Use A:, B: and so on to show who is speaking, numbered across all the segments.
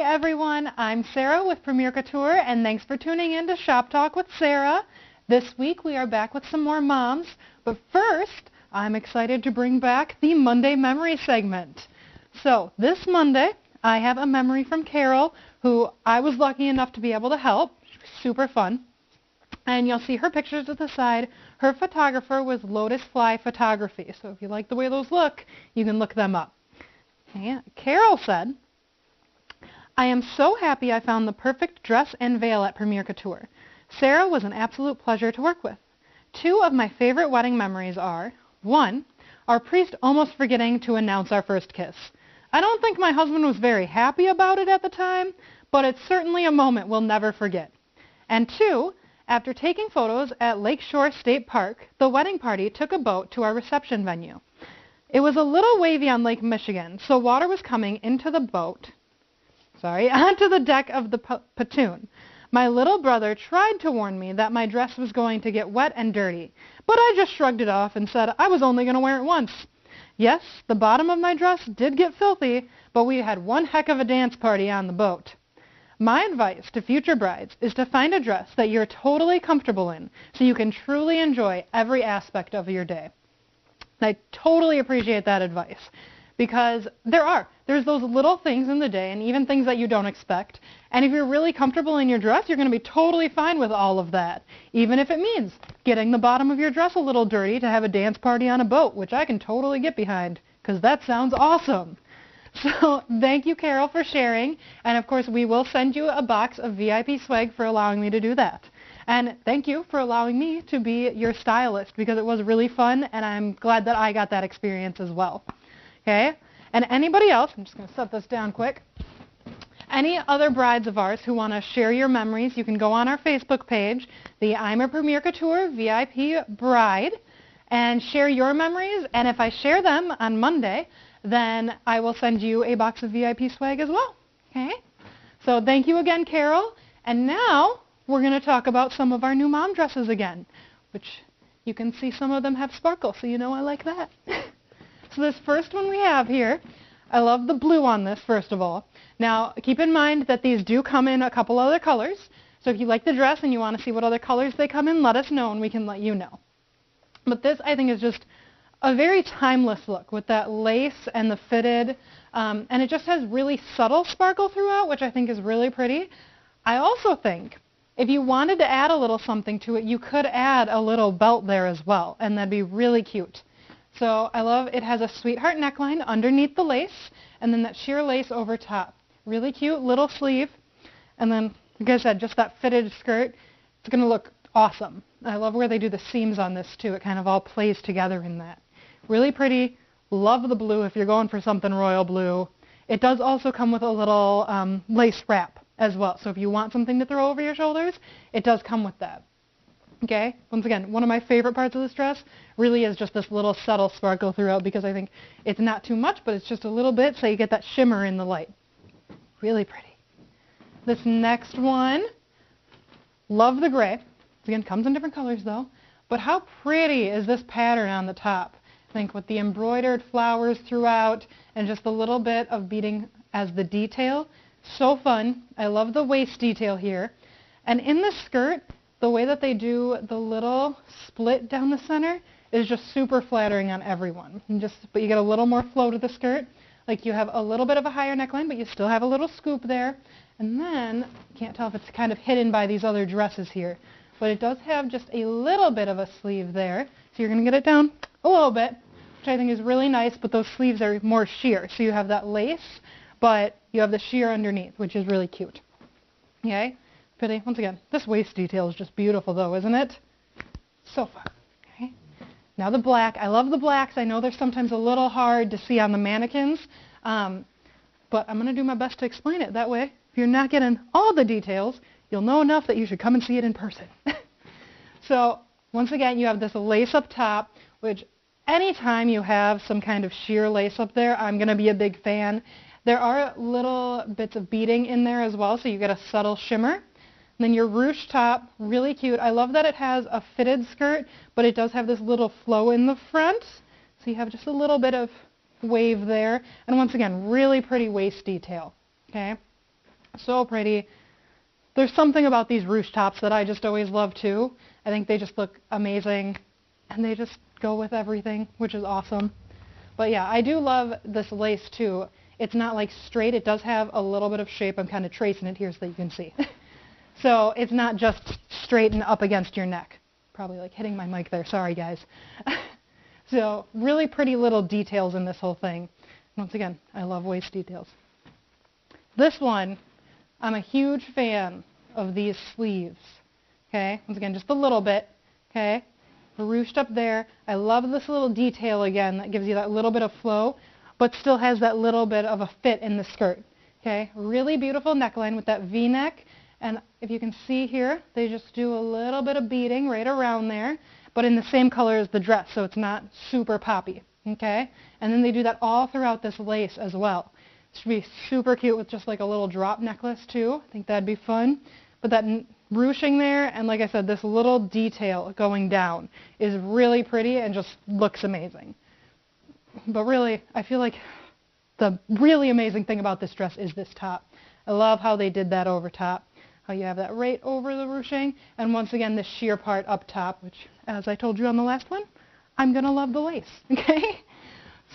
A: everyone, I'm Sarah with Premiere Couture, and thanks for tuning in to Shop Talk with Sarah. This week we are back with some more moms, but first I'm excited to bring back the Monday Memory segment. So this Monday I have a memory from Carol, who I was lucky enough to be able to help. Super fun. And you'll see her pictures at the side. Her photographer was Lotus Fly Photography, so if you like the way those look, you can look them up. Yeah. Carol said, "I am so happy I found the perfect dress and veil at Premiere Couture. Sarah was an absolute pleasure to work with. Two of my favorite wedding memories are, one, our priest almost forgetting to announce our first kiss. I don't think my husband was very happy about it at the time, but it's certainly a moment we'll never forget. And two, after taking photos at Lakeshore State Park, the wedding party took a boat to our reception venue. It was a little wavy on Lake Michigan, so water was coming into the boat, onto the deck of the pontoon. My little brother tried to warn me that my dress was going to get wet and dirty, but I just shrugged it off and said I was only going to wear it once. Yes, the bottom of my dress did get filthy, but we had one heck of a dance party on the boat. My advice to future brides is to find a dress that you're totally comfortable in so you can truly enjoy every aspect of your day." I totally appreciate that advice because there's those little things in the day and even things that you don't expect. And if you're really comfortable in your dress, you're going to be totally fine with all of that, even if it means getting the bottom of your dress a little dirty to have a dance party on a boat, which I can totally get behind because that sounds awesome. So thank you, Carol, for sharing. And, of course, we will send you a box of VIP swag for allowing me to do that. And thank you for allowing me to be your stylist because it was really fun, and I'm glad that I got that experience as well. Okay? And anybody else, I'm just going to set this down quick. Any other brides of ours who want to share your memories, you can go on our Facebook page, the I'm a Premiere Couture VIP Bride, and share your memories. And if I share them on Monday, then I will send you a box of VIP swag as well. Okay? So thank you again, Carol. And now we're going to talk about some of our new mom dresses again, which you can see some of them have sparkle, so you know I like that. So this first one we have here, I love the blue on this, first of all. Now, keep in mind that these do come in a couple other colors, so if you like the dress and you want to see what other colors they come in, let us know and we can let you know. But this, I think, is just a very timeless look with that lace and the fitted, and it just has really subtle sparkle throughout, which I think is really pretty. I also think if you wanted to add a little something to it, you could add a little belt there as well, and that'd be really cute. So I love it has a sweetheart neckline underneath the lace, and then that sheer lace over top. Really cute little sleeve, and then, like I said, just that fitted skirt. It's going to look awesome. I love where they do the seams on this, too. It kind of all plays together in that. Really pretty. Love the blue if you're going for something royal blue. It does also come with a little lace wrap as well. So if you want something to throw over your shoulders, it does come with that. Okay? Once again, one of my favorite parts of this dress really is just this little subtle sparkle throughout because I think it's not too much, but it's just a little bit so you get that shimmer in the light. Really pretty. This next one, love the gray. Again, comes in different colors though. But how pretty is this pattern on the top? I think with the embroidered flowers throughout and just a little bit of beading as the detail. So fun. I love the waist detail here. And in the skirt, the way that they do the little split down the center is just super flattering on everyone. But you get a little more flow to the skirt. Like you have a little bit of a higher neckline, but you still have a little scoop there. And then, you can't tell if it's kind of hidden by these other dresses here, but it does have just a little bit of a sleeve there. So you're going to get it down a little bit, which I think is really nice, but those sleeves are more sheer. So you have that lace, but you have the sheer underneath, which is really cute. Okay? Pretty. Once again, this waist detail is just beautiful though, isn't it? So fun. Okay? Now the black. I love the blacks. I know they're sometimes a little hard to see on the mannequins, but I'm going to do my best to explain it. That way, if you're not getting all the details, you'll know enough that you should come and see it in person. So once again, you have this lace up top, which anytime you have some kind of sheer lace up there, I'm going to be a big fan. There are little bits of beading in there as well, so you get a subtle shimmer. And then your ruche top, really cute. I love that it has a fitted skirt, but it does have this little flow in the front. So you have just a little bit of wave there. And once again, really pretty waist detail. Okay? So pretty. There's something about these ruche tops that I just always love too. I think they just look amazing, and they just go with everything, which is awesome. But yeah, I do love this lace too. It's not like straight. It does have a little bit of shape. I'm kind of tracing it here so that you can see. So it's not just straight and up against your neck. Probably like hitting my mic there. Sorry, guys. So really pretty little details in this whole thing. Once again, I love waist details. This one, I'm a huge fan of these sleeves. Okay, once again, just a little bit. Okay, ruched up there. I love this little detail again that gives you that little bit of flow, but still has that little bit of a fit in the skirt. Okay, really beautiful neckline with that V-neck. And if you can see here, they just do a little bit of beading right around there, but in the same color as the dress, so it's not super poppy, okay? And then they do that all throughout this lace as well. It should be super cute with just like a little drop necklace too. I think that'd be fun. But that ruching there, and like I said, this little detail going down is really pretty and just looks amazing. But really, I feel like the really amazing thing about this dress is this top. I love how they did that over top. How you have that right over the ruching, and once again this sheer part up top, which, as I told you on the last one, I'm going to love the lace, okay?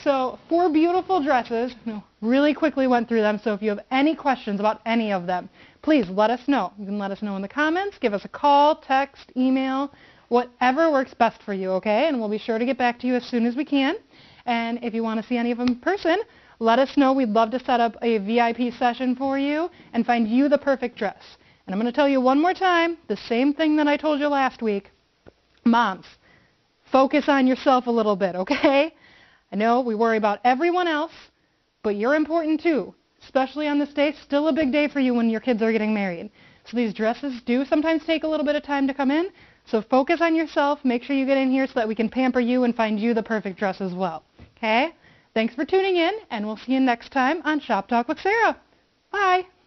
A: So 4 beautiful dresses. Really quickly went through them, so if you have any questions about any of them, please let us know. You can let us know in the comments, give us a call, text, email, whatever works best for you, okay? And we'll be sure to get back to you as soon as we can. And if you want to see any of them in person, let us know. We'd love to set up a VIP session for you and find you the perfect dress. And I'm going to tell you one more time, the same thing that I told you last week. Moms, focus on yourself a little bit, okay? I know we worry about everyone else, but you're important too, especially on this day. Still a big day for you when your kids are getting married. So these dresses do sometimes take a little bit of time to come in. So focus on yourself. Make sure you get in here so that we can pamper you and find you the perfect dress as well, okay? Thanks for tuning in, and we'll see you next time on Shop Talk with Sarah. Bye.